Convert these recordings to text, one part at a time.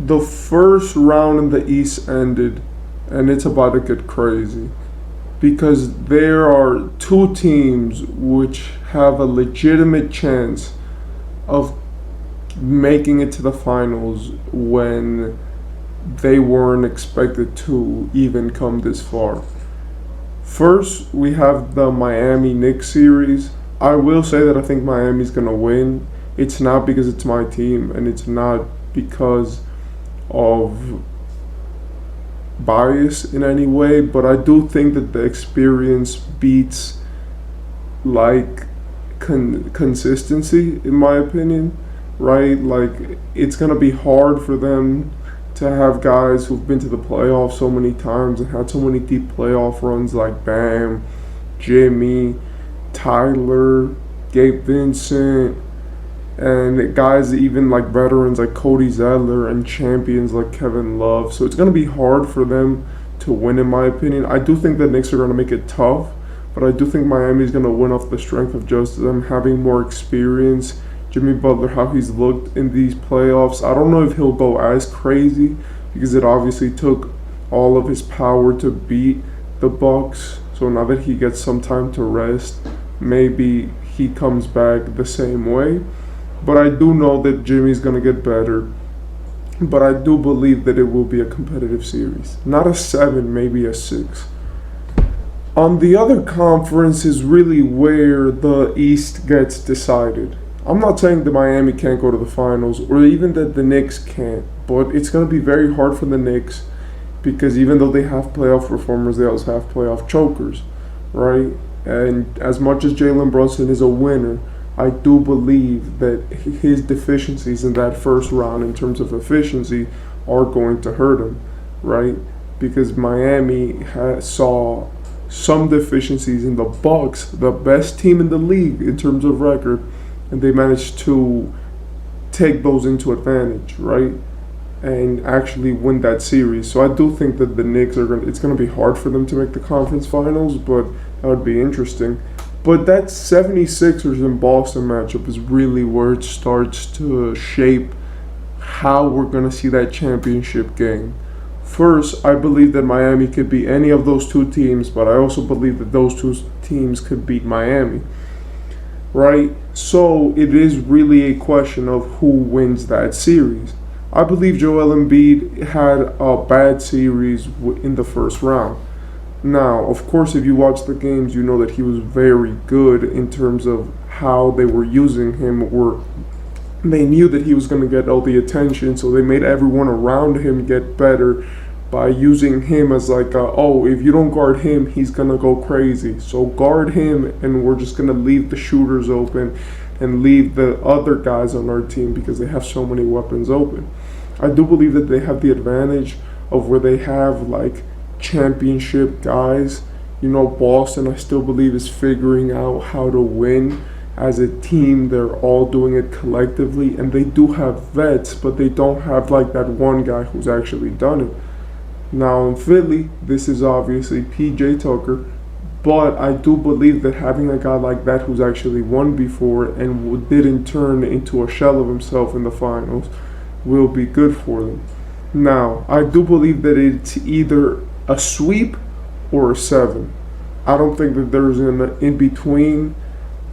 the first round in the East ended, and it's about to get crazy because there are two teams which have a legitimate chance of making it to the finals when they weren't expected to even come this far. First, we have the Miami Knicks series. I will say that I think Miami's going to win. It's not because it's my team, and it's not because of bias in any way, but I do think that the experience beats like consistency, in my opinion, right? Like, it's going to be hard for them to have guys who've been to the playoffs so many times and had so many deep playoff runs like Bam, Jimmy, Tyler, Gabe Vincent, and guys even like veterans like Cody Zeller and champions like Kevin Love. So it's going to be hard for them to win, in my opinion. I do think the Knicks are going to make it tough, but I do think Miami's going to win off the strength of just them having more experience. Jimmy Butler, how he's looked in these playoffs. I don't know if he'll go as crazy because it obviously took all of his power to beat the Bucks. So now that he gets some time to rest, maybe he comes back the same way. But I do know that Jimmy's going to get better. But I do believe that it will be a competitive series. Not a 7, maybe a 6. On the other conference is really where the East gets decided. I'm not saying that Miami can't go to the finals or even that the Knicks can't, but it's going to be very hard for the Knicks because even though they have playoff performers, they also have playoff chokers, right? And as much as Jalen Brunson is a winner, I do believe that his deficiencies in that first round in terms of efficiency are going to hurt him, right? Because Miami saw some deficiencies in the Bucks, the best team in the league in terms of record, and they managed to take those into advantage, right? And actually win that series. So I do think that the Knicks are going to, it's going to be hard for them to make the conference finals, but that would be interesting. But that 76ers and Boston matchup is really where it starts to shape how we're going to see that championship game. First, I believe that Miami could beat any of those two teams, but I also believe that those two teams could beat Miami, right? So it is really a question of who wins that series. I believe Joel Embiid had a bad series in the first round. Now, of course, if you watch the games, you know that he was very good in terms of how they were using him. Or they knew that he was going to get all the attention, so they made everyone around him get better by using him as like, oh, if you don't guard him, he's going to go crazy. So guard him, and we're just going to leave the shooters open and leave the other guys on our team because they have so many weapons open. I do believe that they have the advantage of where they have like championship guys. You know, Boston, I still believe, is figuring out how to win as a team. They're all doing it collectively, and they do have vets, but they don't have like that one guy who's actually done it. Now in Philly, this is obviously PJ Tucker, but I do believe that having a guy like that who's actually won before and didn't turn into a shell of himself in the finals will be good for them. Now, I do believe that it's either a sweep or a 7. I don't think that there's an in between.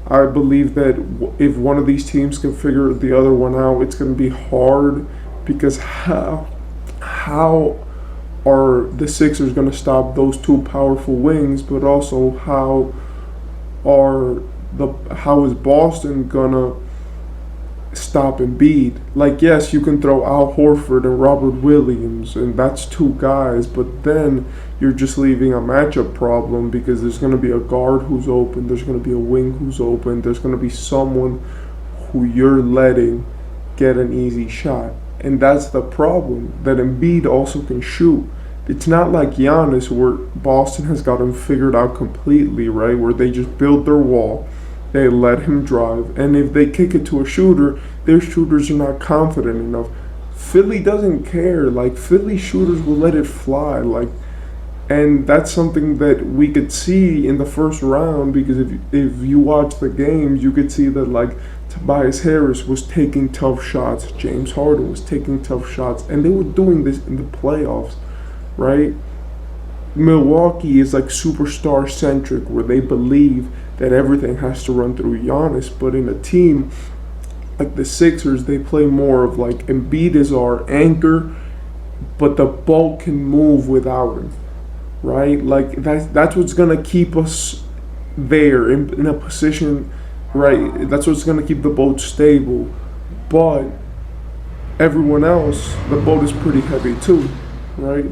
I believe that if one of these teams can figure the other one out, it's going to be hard because how are the Sixers going to stop those two powerful wings, but also how is Boston gonna stop Embiid? Like, yes, you can throw Al Horford and Robert Williams, and that's two guys, but then you're just leaving a matchup problem because there's going to be a guard who's open, there's going to be a wing who's open, there's going to be someone who you're letting get an easy shot. And that's the problem, that Embiid also can shoot. It's not like Giannis where Boston has got him figured out completely, right? Where they just build their wall, they let him drive, and if they kick it to a shooter, their shooters are not confident enough. Philly doesn't care. Like, Philly shooters will let it fly. Like, And that's something that we could see in the first round, because if you watch the games, you could see that like Tobias Harris was taking tough shots, James Harden was taking tough shots, and they were doing this in the playoffs, right? Milwaukee is like superstar centric, where they believe that everything has to run through Giannis, but in a team like the Sixers, they play more of like Embiid is our anchor, but the ball can move without him, right? Like that's what's gonna keep us there in a position, right? That's what's gonna keep the boat stable. But everyone else, the boat is pretty heavy too, right?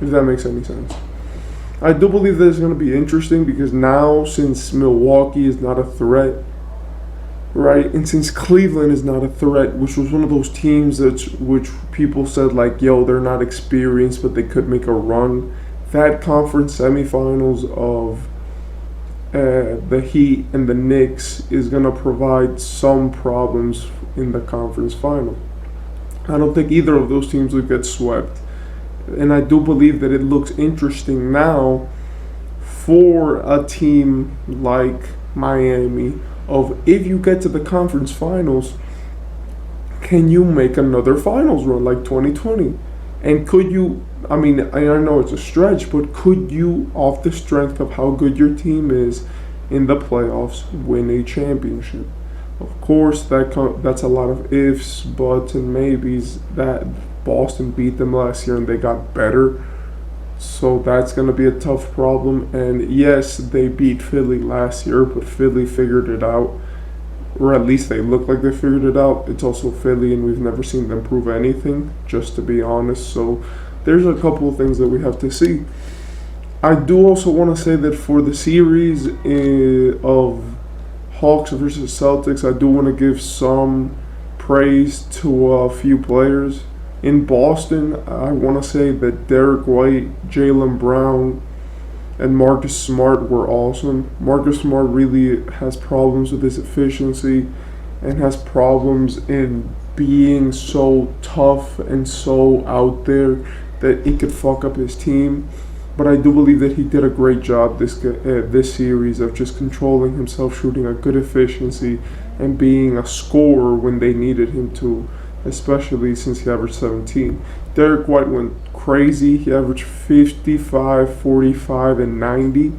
If that makes any sense. I do believe that it's gonna be interesting because now, since Milwaukee is not a threat, right, and since Cleveland is not a threat, which was one of those teams which people said like, yo, they're not experienced, but they could make a run. That conference semifinals of the Heat and the Knicks is going to provide some problems in the conference final. I don't think either of those teams will get swept. And I do believe that it looks interesting now for a team like Miami of, if you get to the conference finals, can you make another finals run like 2020? And could you, I mean, I know it's a stretch, but could you, off the strength of how good your team is in the playoffs, win a championship? Of course, that's a lot of ifs, buts, and maybes. That Boston beat them last year and they got better. So that's going to be a tough problem. And yes, they beat Philly last year, but Philly figured it out. Or at least they look like they figured it out. It's also Philly, and we've never seen them prove anything, just to be honest. So there's a couple of things that we have to see. I do also want to say that for the series of Hawks versus Celtics, I do want to give some praise to a few players. In Boston, I want to say that Derek White, Jaylen Brown, and Marcus Smart were awesome. Marcus Smart really has problems with his efficiency and has problems in being so tough and so out there that it could fuck up his team. But I do believe that he did a great job this series of just controlling himself, shooting a good efficiency, and being a scorer when they needed him to, especially since he averaged 17. Derek White went crazy. He averaged 55, 45, and 90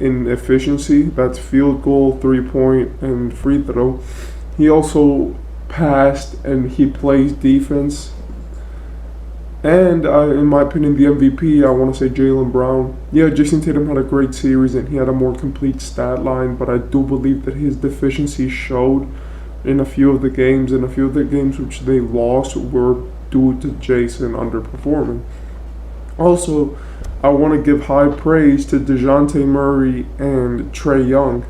in efficiency. That's field goal, 3-point, and free throw. He also passed and he plays defense. And in my opinion, the MVP, I want to say Jaylen Brown. Yeah, Jason Tatum had a great series and he had a more complete stat line, but I do believe that his deficiencies showed in a few of the games, and a few of the games which they lost were due to Jason underperforming. Also, I want to give high praise to DeJounte Murray and Trae Young.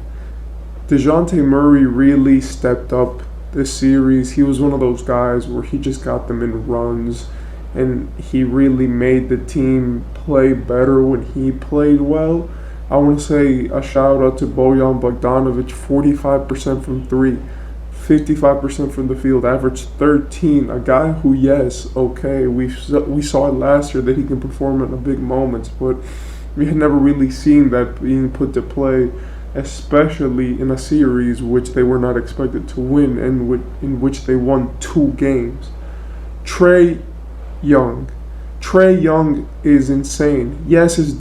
DeJounte Murray really stepped up this series. He was one of those guys where he just got them in runs, and he really made the team play better when he played well. I want to say a shout out to Bojan Bogdanovic, 45% from three, 55% from the field, average 13. A guy who, yes, okay, we saw it last year that he can perform in the big moments, but we had never really seen that being put to play, especially in a series which they were not expected to win and in which they won 2 games. Trae Young is insane. Yes, his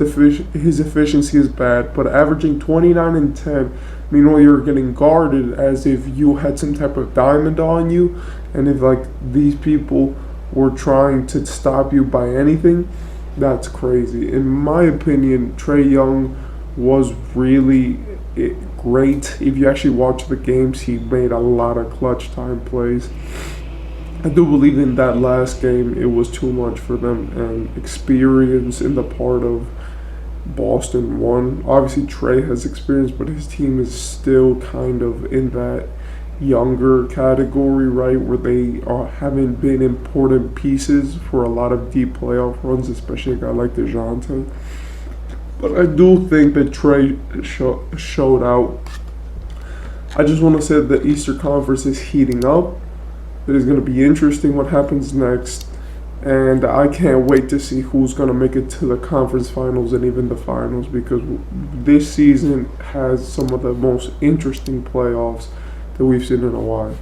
efficiency is bad, but averaging 29 and 10, meanwhile you're getting guarded as if you had some type of diamond on you, and if like these people were trying to stop you by anything, that's crazy. In my opinion, Trae Young was really great. If you actually watch the games, he made a lot of clutch time plays. I do believe in that last game it was too much for them, and experience in the part of Boston won. Obviously Trae has experience, but his team is still kind of in that younger category, right, where they haven't been important pieces for a lot of deep playoff runs, especially a guy like DeJounte. But I do think that Trae showed out. I just want to say that the Eastern Conference is heating up. It is going to be interesting what happens next. And I can't wait to see who's going to make it to the conference finals and even the finals, because this season has some of the most interesting playoffs that we've seen in a while.